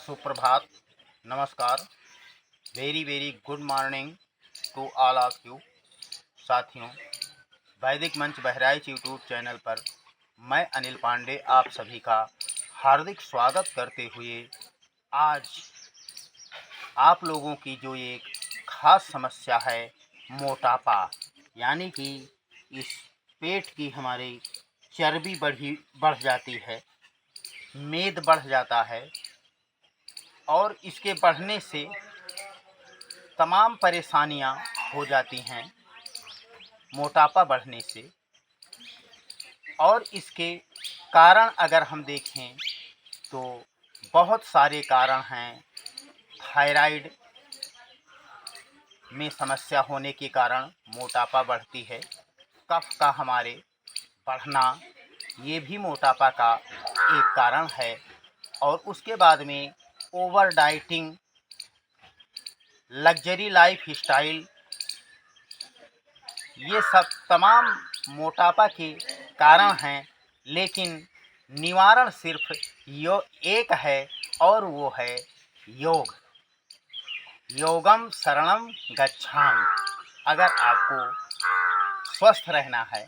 सुप्रभात, नमस्कार, very very good morning to all of you. साथियों, वैदिक मंच बहराइच यूट्यूब चैनल पर मैं अनिल पांडे आप सभी का हार्दिक स्वागत करते हुए आज आप लोगों की जो एक खास समस्या है मोटापा, यानी कि इस पेट की हमारी चर्बी बढ़ जाती है, मेद बढ़ जाता है और इसके बढ़ने से तमाम परेशानियां हो जाती हैं मोटापा बढ़ने से। और इसके कारण अगर हम देखें तो बहुत सारे कारण हैं। थायराइड में समस्या होने के कारण मोटापा बढ़ती है। कफ का हमारे बढ़ना ये भी मोटापा का एक कारण है। और उसके बाद में over dieting, luxury life style, ये सब तमाम मोटापा के कारण हैं। लेकिन निवारण सिर्फ एक है और वो है योग। योगम शरणम गच्छामि। अगर आपको स्वस्थ रहना है,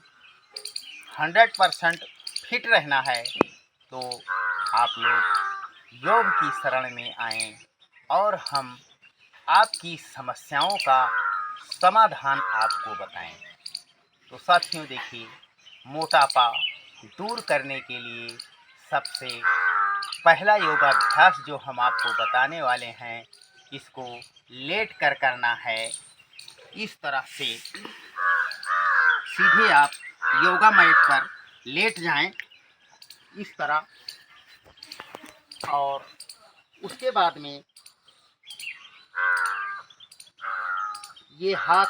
100% फिट रहना है, तो आप लोग योग की शरण में आएं और हम आपकी समस्याओं का समाधान आपको बताएं। तो साथियों, देखिए, मोटापा दूर करने के लिए सबसे पहला योगाभ्यास जो हम आपको बताने वाले हैं, इसको लेट कर करना है। इस तरह से सीधे आप योगा मैट पर लेट जाएं, इस तरह। और उसके बाद में ये हाथ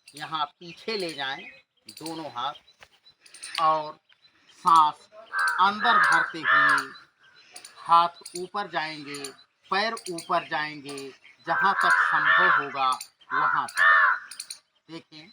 यहाँ पीछे ले जाएं, दोनों हाथ, और सांस अंदर भरते हुए हाथ ऊपर जाएंगे, पैर ऊपर जाएंगे, जहाँ तक संभव होगा वहाँ तक। देखें,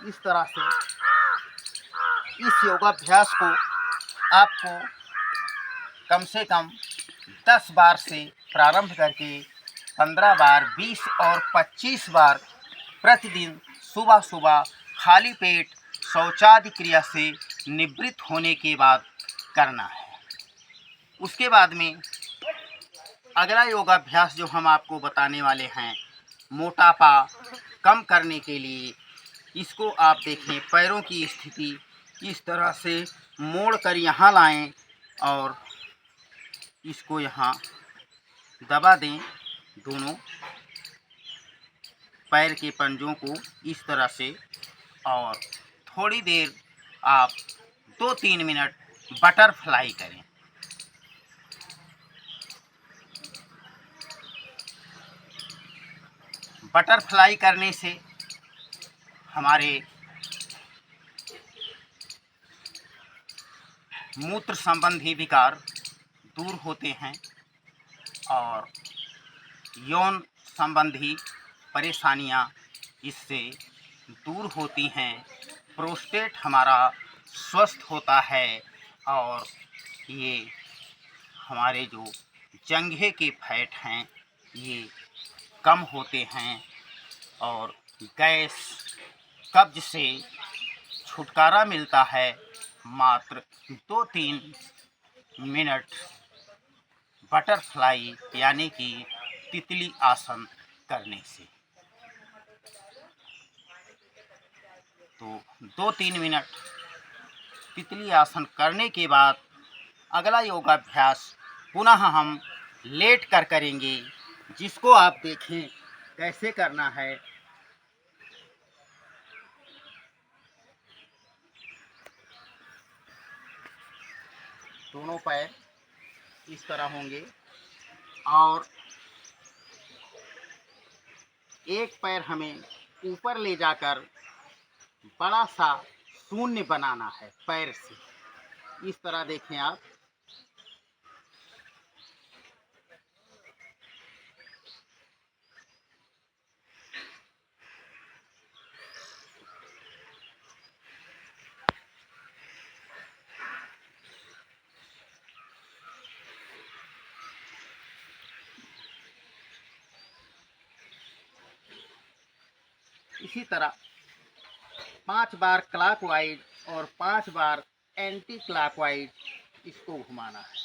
इस तरह से इस योगाभ्यास को आपको कम से कम 10 बार से प्रारंभ करके 15 बार, 20 और 25 बार प्रतिदिन सुबह सुबह खाली पेट शौचादि क्रिया से निवृत्त होने के बाद करना है। उसके बाद में अगला योगाभ्यास जो हम आपको बताने वाले हैं मोटापा कम करने के लिए, इसको आप देखें, पैरों की स्थिति इस तरह से मोड़ कर यहाँ लाएं और इसको यहाँ दबा दें। दोनों पैर के पंजों को इस तरह से, और थोड़ी देर आप 2-3 मिनट बटरफ्लाई करें। बटरफ्लाई करने से हमारे मूत्र संबंधी विकार दूर होते हैं और यौन संबंधी परेशानियां इससे दूर होती हैं। प्रोस्टेट हमारा स्वस्थ होता है और ये हमारे जो जंघे के फैट हैं ये कम होते हैं और गैस, कब्ज से छुटकारा मिलता है मात्र 2-3 मिनट बटरफ्लाई यानी कि तितली आसन करने से। तो 2-3 मिनट तितली आसन करने के बाद अगला योगाभ्यास पुनः हम लेट कर करेंगे, जिसको आप देखें कैसे करना है। दोनों पैर इस तरह होंगे और एक पैर हमें ऊपर ले जाकर बड़ा सा शून्य बनाना है पैर से। इस तरह देखें आप। इसी तरह 5 बार क्लॉकवाइज और 5 बार एंटी क्लॉकवाइज इसको घुमाना है।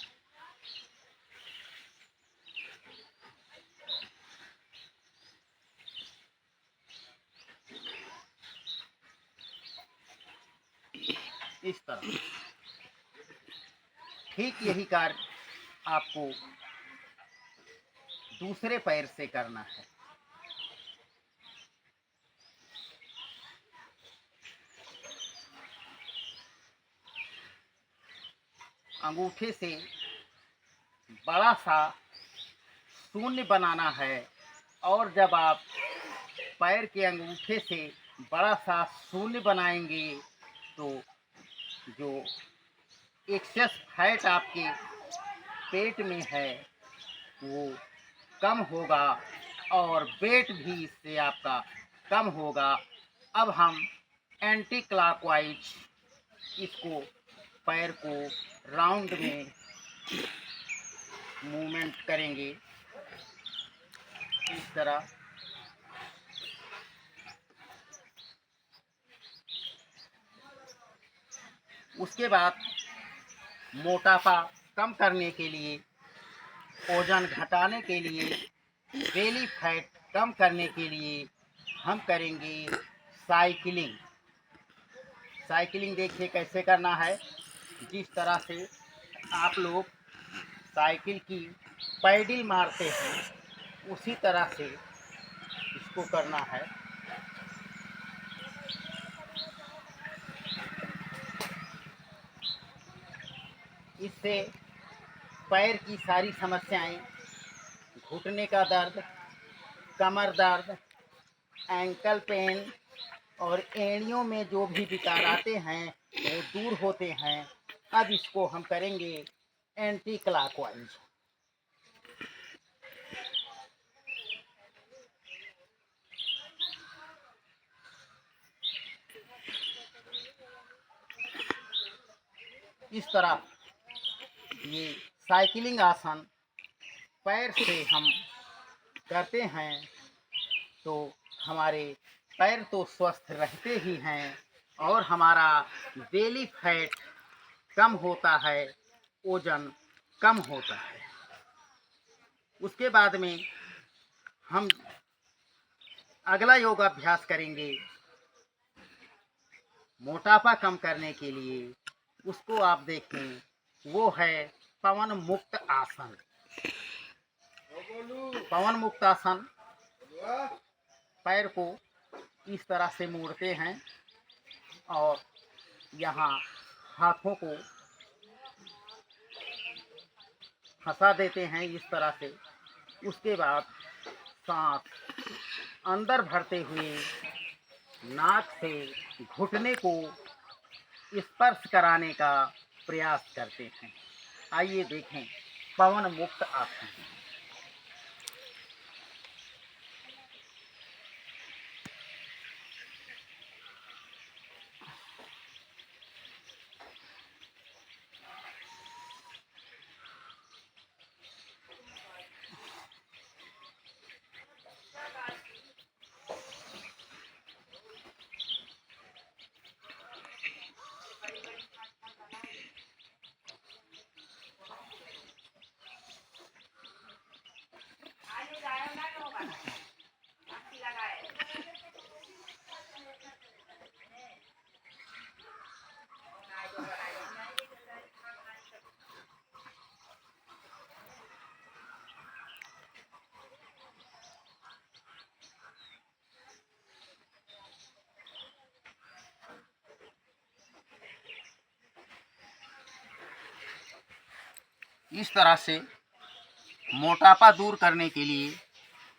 इस तरह ठीक यही कार्य आपको दूसरे पैर से करना है। अंगूठे से बड़ा सा शून्य बनाना है और जब आप पैर के अंगूठे से बड़ा सा शून्य बनाएंगे तो जो एक्सेस फैट आपके पेट में है वो कम होगा और वेट भी इससे आपका कम होगा। अब हम एंटी क्लॉकवाइज इसको पैर को राउंड में मूवमेंट करेंगे इस तरह। उसके बाद मोटापा कम करने के लिए, वजन घटाने के लिए, बेली फैट कम करने के लिए हम करेंगे साइकिलिंग। साइकिलिंग देखिए कैसे करना है। जिस तरह से आप लोग साइकिल की पैडल मारते हैं उसी तरह से इसको करना है। इससे पैर की सारी समस्याएं, घुटने का दर्द, कमर दर्द, एंकल पेन और एड़ियों में जो भी विकार आते हैं वो दूर होते हैं। अब इसको हम करेंगे एंटी क्लॉकवाइज। इस तरह ये साइकिलिंग आसन पैर से हम करते हैं तो हमारे पैर तो स्वस्थ रहते ही हैं और हमारा बेली फैट कम होता है, वजन कम होता है। उसके बाद में हम अगला योगाभ्यास करेंगे मोटापा कम करने के लिए। उसको आप देखें, वो है पवन मुक्त आसन। पवन मुक्त आसन पैर को इस तरह से मोड़ते हैं और यहाँ हाथों को फंसा देते हैं इस तरह से। उसके बाद सांस अंदर भरते हुए नाक से घुटने को स्पर्श कराने का प्रयास करते हैं। आइए देखें पवन मुक्त आसन। इस तरह से मोटापा दूर करने के लिए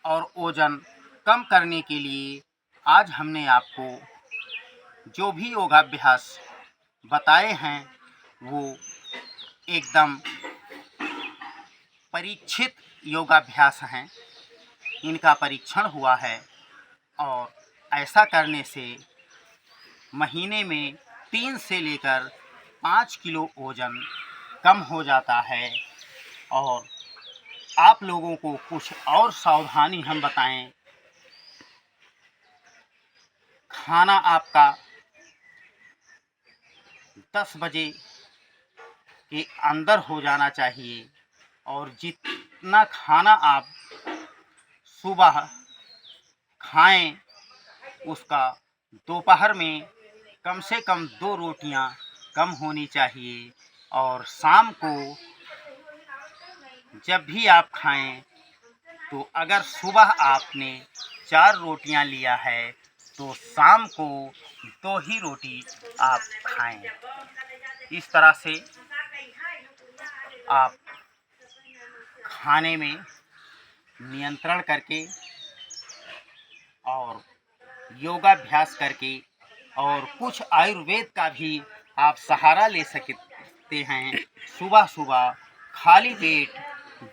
और वज़न कम करने के लिए आज हमने आपको जो भी योगाभ्यास बताए हैं वो एकदम परीक्षित योगाभ्यास हैं। इनका परीक्षण हुआ है और ऐसा करने से महीने में 3 से लेकर 5 किलो वज़न कम हो जाता है। और आप लोगों को कुछ और सावधानी हम बताएं। खाना आपका 10 बजे के अंदर हो जाना चाहिए और जितना खाना आप सुबह खाएं उसका दोपहर में कम से कम 2 रोटियां कम होनी चाहिए। और शाम को जब भी आप खाएं तो अगर सुबह आपने 4 रोटियां लिया है तो शाम को 2 ही रोटी आप खाएं। इस तरह से आप खाने में नियंत्रण करके और योगाभ्यास करके और कुछ आयुर्वेद का भी आप सहारा ले सकते हैं। सुबह सुबह खाली पेट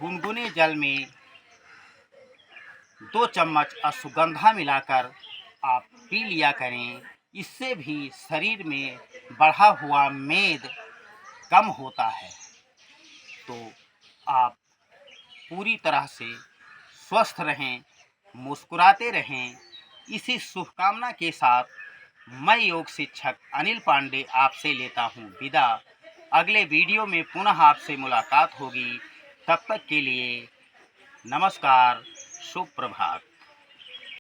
गुनगुने जल में 2 चम्मच अश्वगंधा मिलाकर आप पी लिया करें। इससे भी शरीर में बढ़ा हुआ मेद कम होता है। तो आप पूरी तरह से स्वस्थ रहें, मुस्कुराते रहें। इसी शुभकामना के साथ मैं योग शिक्षक अनिल पांडे आपसे लेता हूँ विदा। अगले वीडियो में पुनः आपसे मुलाकात होगी। तब तक के लिए नमस्कार, शुभ प्रभात।